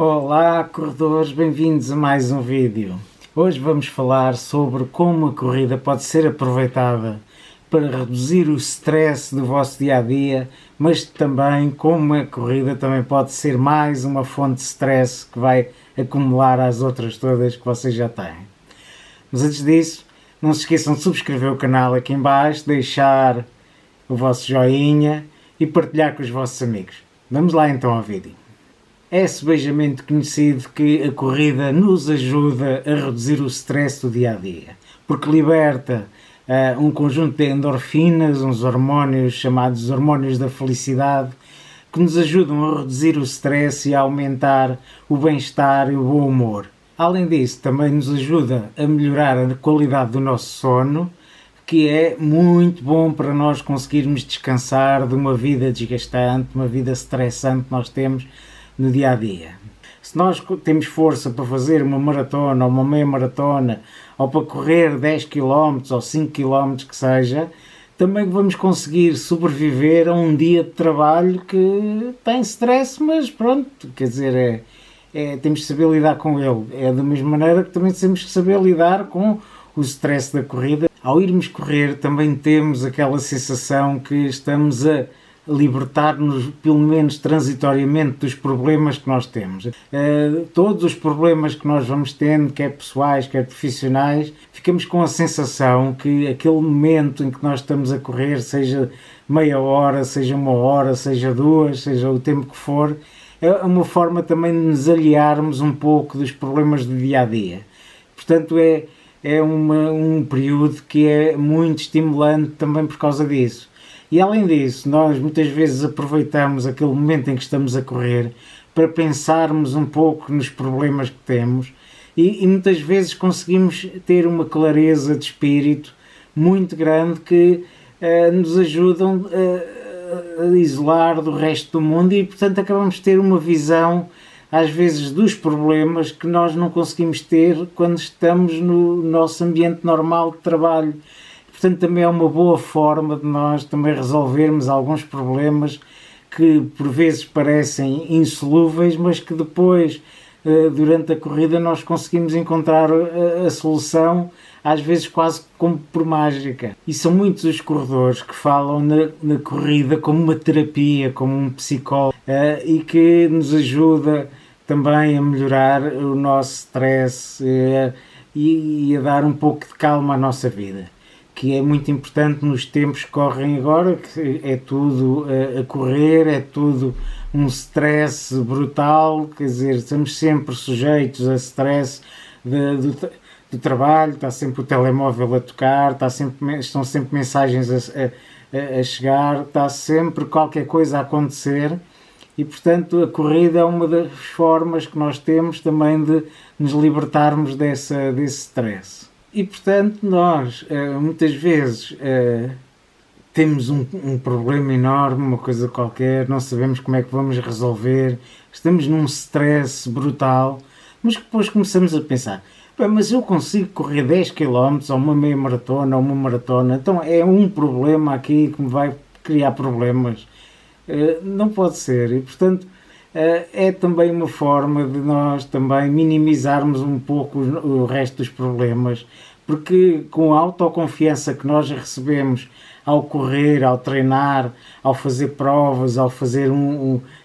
Olá, corredores, bem-vindos a mais um vídeo. Hoje vamos falar sobre como a corrida pode ser aproveitada para reduzir o stress do vosso dia-a-dia, mas também como a corrida também pode ser mais uma fonte de stress que vai acumular às outras todas que vocês já têm. Mas antes disso, não se esqueçam de subscrever o canal aqui em baixo, deixar o vosso joinha e partilhar com os vossos amigos. Vamos lá então ao vídeo. É sebejamente conhecido que a corrida nos ajuda a reduzir o stress do dia-a-dia, porque liberta um conjunto de endorfinas, uns hormónios chamados hormónios da felicidade, que nos ajudam a reduzir o stress e a aumentar o bem-estar e o bom humor. Além disso, também nos ajuda a melhorar a qualidade do nosso sono, que é muito bom para nós conseguirmos descansar de uma vida desgastante, uma vida estressante que nós temos no dia a dia. Se nós temos força para fazer uma maratona ou uma meia maratona ou para correr 10 km ou 5 km que seja, também vamos conseguir sobreviver a um dia de trabalho que tem stress, mas pronto, quer dizer, temos que saber lidar com ele. É da mesma maneira que também temos que saber lidar com o stress da corrida. Ao irmos correr também temos aquela sensação que estamos a libertar-nos, pelo menos transitoriamente, dos problemas que nós temos. Todos os problemas que nós vamos tendo, quer pessoais, quer profissionais, ficamos com a sensação que aquele momento em que nós estamos a correr, seja meia hora, seja uma hora, seja duas, seja o tempo que for, é uma forma também de nos aliarmos um pouco dos problemas do dia-a-dia. Portanto, é um período que é muito estimulante também por causa disso. E além disso, nós muitas vezes aproveitamos aquele momento em que estamos a correr para pensarmos um pouco nos problemas que temos e muitas vezes conseguimos ter uma clareza de espírito muito grande que nos ajudam a isolar do resto do mundo e, portanto, acabamos de ter uma visão, às vezes, dos problemas que nós não conseguimos ter quando estamos no nosso ambiente normal de trabalho. Portanto, também é uma boa forma de nós também resolvermos alguns problemas que por vezes parecem insolúveis, mas que depois, durante a corrida, nós conseguimos encontrar a solução, às vezes quase como por mágica. E são muitos os corredores que falam na corrida como uma terapia, como um psicólogo, e que nos ajuda também a melhorar o nosso stress e a dar um pouco de calma à nossa vida, que é muito importante nos tempos que correm agora, que é tudo a correr, é tudo um stress brutal, quer dizer, estamos sempre sujeitos a stress do trabalho, está sempre o telemóvel a tocar, estão sempre mensagens a chegar, está sempre qualquer coisa a acontecer e, portanto, a corrida é uma das formas que nós temos também de nos libertarmos desse stress. E, portanto, nós muitas vezes temos um problema enorme, uma coisa qualquer, não sabemos como é que vamos resolver, estamos num stress brutal, mas depois começamos a pensar, mas eu consigo correr 10 km ou uma meia maratona ou uma maratona, então é um problema aqui que me vai criar problemas. Não pode ser, e portanto é também uma forma de nós também minimizarmos um pouco o resto dos problemas, porque com a autoconfiança que nós recebemos ao correr, ao treinar, ao fazer provas, ao fazer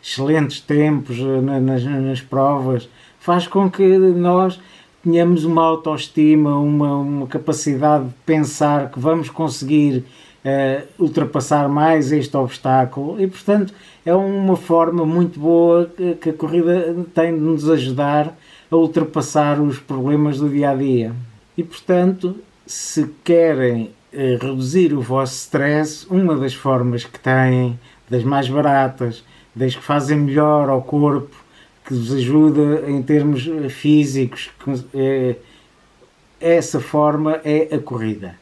excelentes tempos nas provas, faz com que nós tenhamos uma autoestima, uma capacidade de pensar que vamos conseguir ultrapassar mais este obstáculo e, portanto, é uma forma muito boa que a corrida tem de nos ajudar a ultrapassar os problemas do dia-a-dia. E, portanto, se querem reduzir o vosso stress, uma das formas que têm, das mais baratas, das que fazem melhor ao corpo, que vos ajuda em termos físicos, essa forma é a corrida.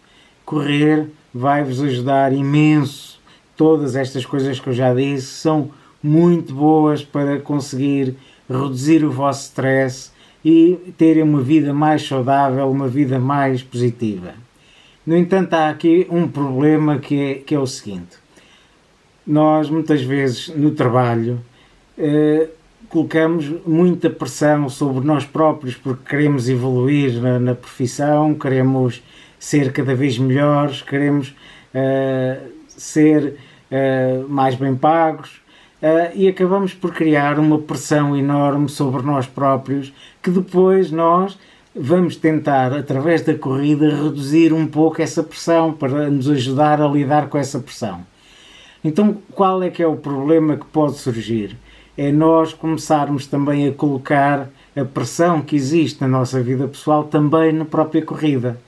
Correr vai-vos ajudar imenso. Todas estas coisas que eu já disse são muito boas para conseguir reduzir o vosso stress e terem uma vida mais saudável, uma vida mais positiva. No entanto, há aqui um problema que é o seguinte. Nós, muitas vezes, no trabalho, colocamos muita pressão sobre nós próprios porque queremos evoluir na profissão, queremos ser cada vez melhores, queremos ser mais bem pagos, e acabamos por criar uma pressão enorme sobre nós próprios, que depois nós vamos tentar, através da corrida, reduzir um pouco essa pressão para nos ajudar a lidar com essa pressão. Então, qual é que é o problema que pode surgir? É nós começarmos também a colocar a pressão que existe na nossa vida pessoal também na própria corrida.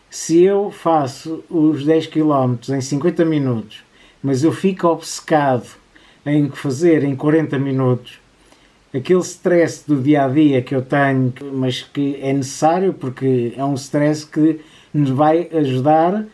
Se eu faço os 10 km em 50 minutos, mas eu fico obcecado em fazer em 40 minutos, aquele stress do dia-a-dia que eu tenho, mas que é necessário porque é um stress que nos vai ajudar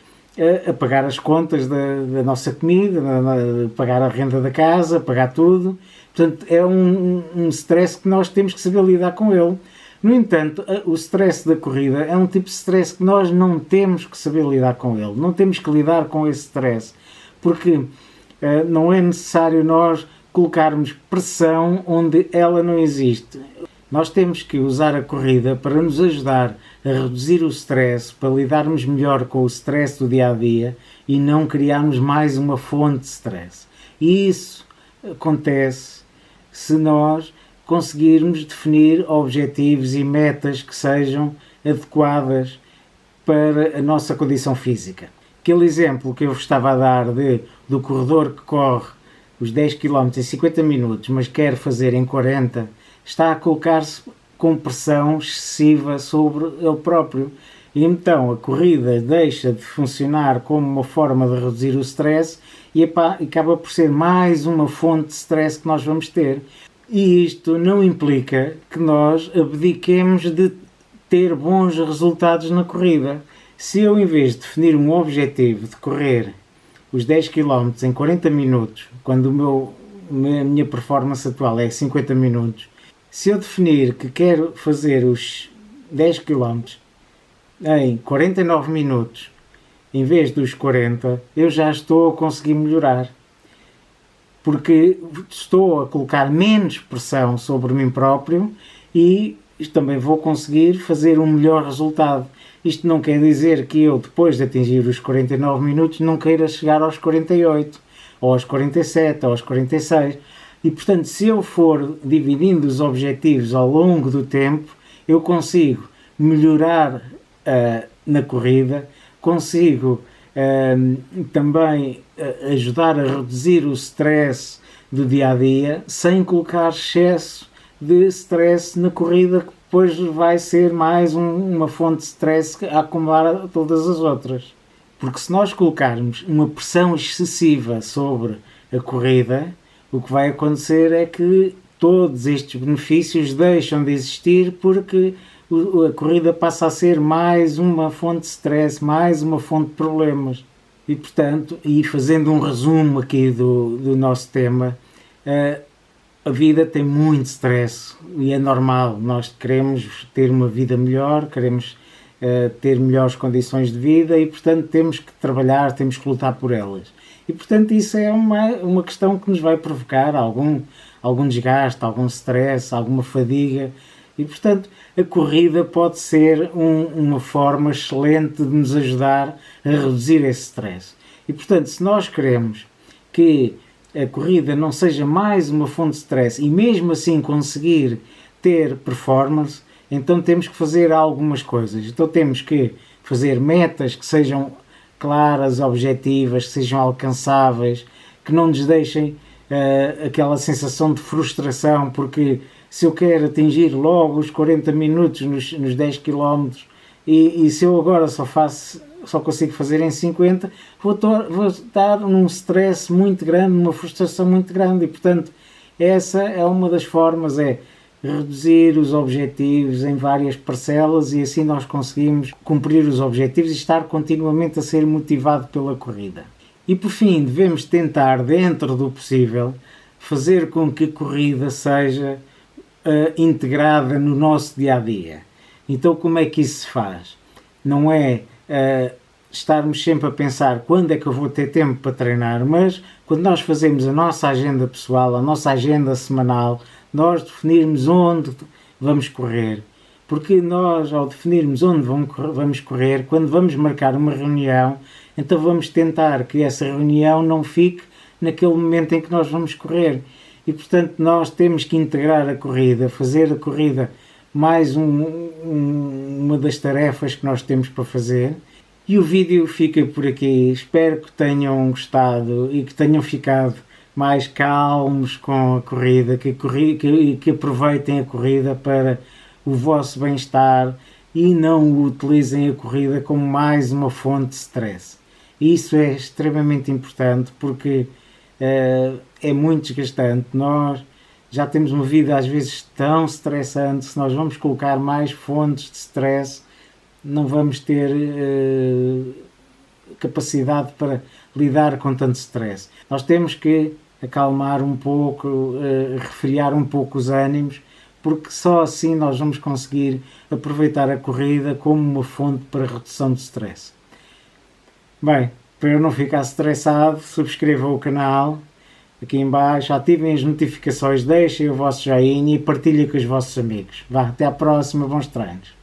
a pagar as contas da nossa comida, a pagar a renda da casa, a pagar tudo. Portanto, é um stress que nós temos que saber lidar com ele. No entanto, o stress da corrida é um tipo de stress que nós não temos que saber lidar com ele. Não temos que lidar com esse stress, porque não é necessário nós colocarmos pressão onde ela não existe. Nós temos que usar a corrida para nos ajudar a reduzir o stress, para lidarmos melhor com o stress do dia-a-dia e não criarmos mais uma fonte de stress. E isso acontece se nós conseguirmos definir objetivos e metas que sejam adequadas para a nossa condição física. Aquele exemplo que eu vos estava a dar do corredor que corre os 10 km em 50 minutos, mas quer fazer em 40, está a colocar-se com pressão excessiva sobre ele próprio. E então a corrida deixa de funcionar como uma forma de reduzir o stress e acaba por ser mais uma fonte de stress que nós vamos ter. E isto não implica que nós abdiquemos de ter bons resultados na corrida. Se eu, em vez de definir um objetivo de correr os 10 km em 40 minutos, quando a minha performance atual é 50 minutos, se eu definir que quero fazer os 10 km em 49 minutos, em vez dos 40, eu já estou a conseguir melhorar. Porque estou a colocar menos pressão sobre mim próprio e também vou conseguir fazer um melhor resultado. Isto não quer dizer que eu, depois de atingir os 49 minutos, não queira chegar aos 48, ou aos 47, ou aos 46. E, portanto, se eu for dividindo os objetivos ao longo do tempo, eu consigo melhorar na corrida, consigo também ajudar a reduzir o stress do dia-a-dia, sem colocar excesso de stress na corrida, que depois vai ser mais uma fonte de stress a acumular a todas as outras. Porque se nós colocarmos uma pressão excessiva sobre a corrida, o que vai acontecer é que todos estes benefícios deixam de existir, porque a corrida passa a ser mais uma fonte de stress, mais uma fonte de problemas. E, portanto, e fazendo um resumo aqui do nosso tema, a vida tem muito stress e é normal. Nós queremos ter uma vida melhor, queremos ter melhores condições de vida e, portanto, temos que trabalhar, temos que lutar por elas. E, portanto, isso é uma questão que nos vai provocar algum desgaste, algum stress, alguma fadiga. E, portanto, a corrida pode ser uma forma excelente de nos ajudar a reduzir esse stress. E, portanto, se nós queremos que a corrida não seja mais uma fonte de stress e mesmo assim conseguir ter performance, então temos que fazer algumas coisas. Então temos que fazer metas que sejam claras, objetivas, que sejam alcançáveis, que não nos deixem aquela sensação de frustração, porque se eu quero atingir logo os 40 minutos nos 10 km e se eu agora só consigo fazer em 50, vou estar num stress muito grande, numa frustração muito grande e, portanto, essa é uma das formas, é reduzir os objetivos em várias parcelas e assim nós conseguimos cumprir os objetivos e estar continuamente a ser motivado pela corrida. E por fim, devemos tentar, dentro do possível, fazer com que a corrida seja integrada no nosso dia-a-dia. Então como é que isso se faz? Não é estarmos sempre a pensar quando é que eu vou ter tempo para treinar, mas quando nós fazemos a nossa agenda pessoal, a nossa agenda semanal, nós definirmos onde vamos correr. Porque nós, ao definirmos onde vamos correr, quando vamos marcar uma reunião, então vamos tentar que essa reunião não fique naquele momento em que nós vamos correr. E, portanto, nós temos que integrar a corrida, fazer a corrida mais uma das tarefas que nós temos para fazer. E o vídeo fica por aqui. Espero que tenham gostado e que tenham ficado mais calmos com a corrida, que aproveitem a corrida para o vosso bem-estar e não utilizem a corrida como mais uma fonte de stress. Isso é extremamente importante porque é muito desgastante. Nós já temos uma vida às vezes tão estressante, se nós vamos colocar mais fontes de stress, não vamos ter capacidade para lidar com tanto stress. Nós temos que acalmar um pouco, refriar um pouco os ânimos, porque só assim nós vamos conseguir aproveitar a corrida como uma fonte para redução de stress. Bem, para eu não ficar estressado, subscrevam o canal aqui em baixo, ativem as notificações, deixem o vosso joinha e partilhem com os vossos amigos. Vá, até à próxima, bons treinos.